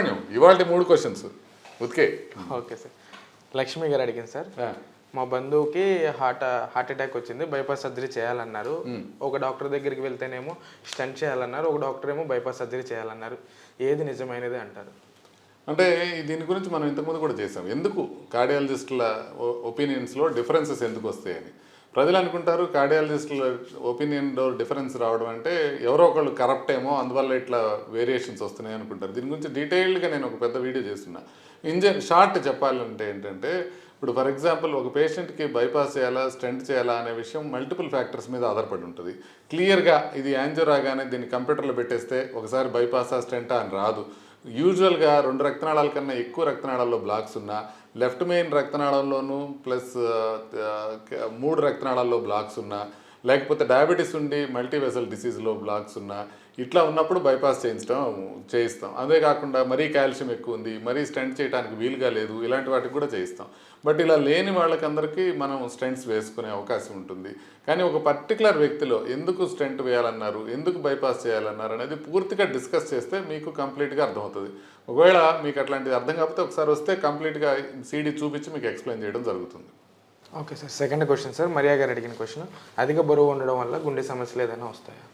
సుబ్రహ్మణ్యం ఇవాళ 3 క్వశ్చన్స్ ఉతికే. Okay sir. Lakshmi garu అడిగింది సార్, మా బంధువుకి హార్ట్ అటాక్ వచ్చింది, బైపాస్ సర్జరీ చేయాలన్నారు. ఒక డాక్టర్ దగ్గరికి వెళ్తేనేమో స్టంట్ చేయాలన్నారు, ఒక డాక్టర్ ఏమో బైపాస్ సర్జరీ చేయాలన్నారు. ఏది నిజమైనది అంటారు? అంటే దీని గురించి మనం ఇంతకుముందు కూడా చేసాం. ఎందుకు కార్డియాలజిస్టుల ఒపీనియన్స్లో డిఫరెన్సెస్ ఎందుకు వస్తాయని. ప్రజలు అనుకుంటారు కార్డియాలజిస్టుల ఒపీనియన్లో డిఫరెన్స్ రావడం అంటే ఎవరో ఒకళ్ళు కరప్ట్ ఏమో అందువల్ల ఇట్లా వేరియేషన్స్ వస్తున్నాయి అనుకుంటారు. దీని గురించి డీటెయిల్డ్గా నేను ఒక పెద్ద వీడియో చేస్తున్నా. షార్ట్ చెప్పాలంటే ఏంటంటే, ఇప్పుడు ఫర్ ఎగ్జాంపుల్ ఒక పేషెంట్కి బైపాస్ చేయాలా స్టెంట్ చేయాలా అనే విషయం మల్టిపుల్ ఫ్యాక్టర్స్ మీద ఆధారపడి ఉంటుంది. క్లియర్గా ఇది యాంజియో రాగానే దీన్ని కంప్యూటర్లో పెట్టేస్తే ఒకసారి బైపాసా స్టెంటా అని రాదు. యూజువల్గా 2 రక్తనాళాల కన్నా ఎక్కువ రక్తనాళాల్లో బ్లాక్స్ ఉన్నా, లెఫ్ట్ మెయిన్ రక్తనాళంలోనూ ప్లస్ 3 రక్తనాళాల్లో బ్లాక్స్ ఉన్నా, లేకపోతే డయాబెటీస్ ఉండి మల్టీవెసల్ డిసీజ్లో బ్లాక్స్ ఉన్నా, ఇట్లా ఉన్నప్పుడు బైపాస్ చేయిస్తాం. అదే కాకుండా మరీ కాల్షియం ఎక్కువ ఉంది, మరీ స్టెంట్ చేయడానికి వీలుగా లేదు, ఇలాంటి వాటికి కూడా చేయిస్తాం. బట్ ఇలా లేని వాళ్ళకందరికీ మనం స్టెంట్స్ వేసుకునే అవకాశం ఉంటుంది. కానీ ఒక పర్టికులర్ వ్యక్తిలో ఎందుకు స్టెంట్ వేయాలన్నారు, ఎందుకు బైపాస్ చేయాలన్నారు అనేది పూర్తిగా డిస్కస్ చేస్తే మీకు కంప్లీట్గా అర్థమవుతుంది. ఒకవేళ మీకు అట్లాంటిది అర్థం కాకపోతే ఒకసారి వస్తే కంప్లీట్గా సీడీ చూపించి మీకు ఎక్స్ప్లెయిన్ చేయడం జరుగుతుంది. Okay sir. Second question sir, Mariya గారు అడిగిన క్వశ్చన్, అధిక బరువు ఉండడం వల్ల గుండె సమస్యలు ఏదైనా వస్తాయా?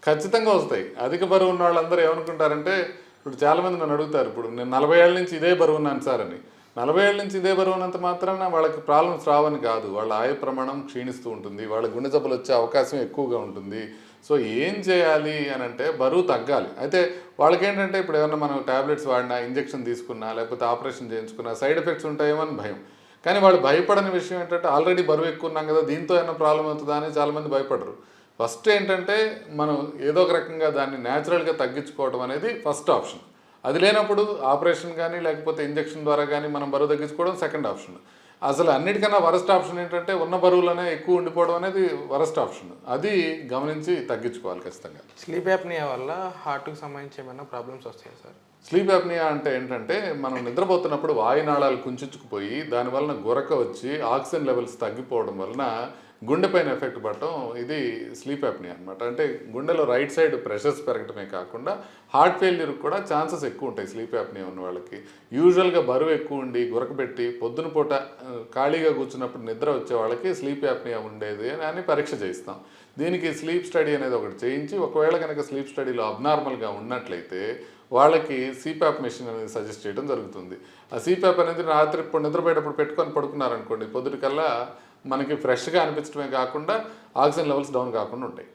ఖచ్చితంగా వస్తాయి. అధిక బరువు ఉన్న వాళ్ళందరూ ఏమనుకుంటారంటే, ఇప్పుడు చాలామంది నన్ను అడుగుతారు, ఇప్పుడు నేను 40 ఏళ్ళ నుంచి ఇదే బరువు ఉన్నాను సార్ అని. 40 ఏళ్ళ నుంచి ఇదే బరువు ఉన్నంత మాత్రాన వాళ్ళకి ప్రాబ్లమ్స్ రావని కాదు. వాళ్ళ ఆయు ప్రమాణం క్షీణిస్తూ ఉంటుంది, వాళ్ళ గుండె జబ్బులు వచ్చే అవకాశం ఎక్కువగా ఉంటుంది. సో ఏం చేయాలి అని అంటే బరువు తగ్గాలి. అయితే వాళ్ళకేంటంటే ఇప్పుడు ఏమన్నా మనం ట్యాబ్లెట్స్ వాడినా, ఇంజెక్షన్ తీసుకున్నా, లేకపోతే ఆపరేషన్ చేయించుకున్నా సైడ్ ఎఫెక్ట్స్ ఉంటాయేమో అని భయం. కానీ వాళ్ళు భయపడని విషయం ఏంటంటే, ఆల్రెడీ బరువు ఎక్కువ ఉన్నాం కదా, దీంతో ఏమైనా ప్రాబ్లం అవుతుందా అని చాలామంది భయపడరు. ఫస్ట్ ఏంటంటే మనం ఏదో ఒక రకంగా దాన్ని న్యాచురల్గా తగ్గించుకోవడం అనేది ఫస్ట్ ఆప్షన్. అది లేనప్పుడు ఆపరేషన్ కానీ లేకపోతే ఇంజెక్షన్ ద్వారా కానీ మనం బరువు తగ్గించుకోవడం సెకండ్ ఆప్షన్. అసలు అన్నిటికన్నా వరస్ట్ ఆప్షన్ ఏంటంటే ఉన్న బరువులోనే ఎక్కువ ఉండిపోవడం అనేది వరస్ట్ ఆప్షన్. అది గమనించి తగ్గించుకోవాలి ఖచ్చితంగా. స్లీప్ యాప్నియా వల్ల హార్ట్కి సంబంధించి ఏమైనా ప్రాబ్లమ్స్ వస్తాయా సార్? స్లీప్ యాప్నియా అంటే ఏంటంటే, మనం నిద్రపోతున్నప్పుడు వాయునాళాలు కుంచుకుపోయి దానివలన గురక వచ్చి ఆక్సిజన్ లెవెల్స్ తగ్గిపోవడం వలన గుండెపైన ఎఫెక్ట్ పడటం, ఇది స్లీప్ యాప్నియా అనమాట. అంటే గుండెలో రైట్ సైడ్ ప్రెషర్స్ పెరగటమే కాకుండా హార్ట్ ఫెయిల్యూర్ కూడా ఛాన్సెస్ ఎక్కువ ఉంటాయి స్లీప్ యాప్నియా ఉన్న వాళ్ళకి. యూజువల్గా బరువు ఎక్కువ ఉండి గురకబెట్టి పొద్దున పూట ఖాళీగా కూర్చున్నప్పుడు నిద్ర వచ్చే వాళ్ళకి స్లీప్ యాప్నియా ఉండేది అని పరీక్ష చేయిస్తాం. దీనికి స్లీప్ స్టడీ అనేది ఒకటి చేయించి, ఒకవేళ కనుక స్లీప్ స్టడీలో అబ్నార్మల్గా ఉన్నట్లయితే వాళ్ళకి సిప్యాప్ మెషిన్ అనేది సజెస్ట్ చేయడం జరుగుతుంది. ఆ సిప్యాప్ అనేది రాత్రి ఇప్పుడు నిద్రపోయేటప్పుడు పెట్టుకొని పడుకున్నారనుకోండి, పొద్దుటికల్లా మనకి ఫ్రెష్గా అనిపించడమే కాకుండా ఆక్సిజన్ లెవెల్స్ డౌన్ కాకుండా ఉంటాయి.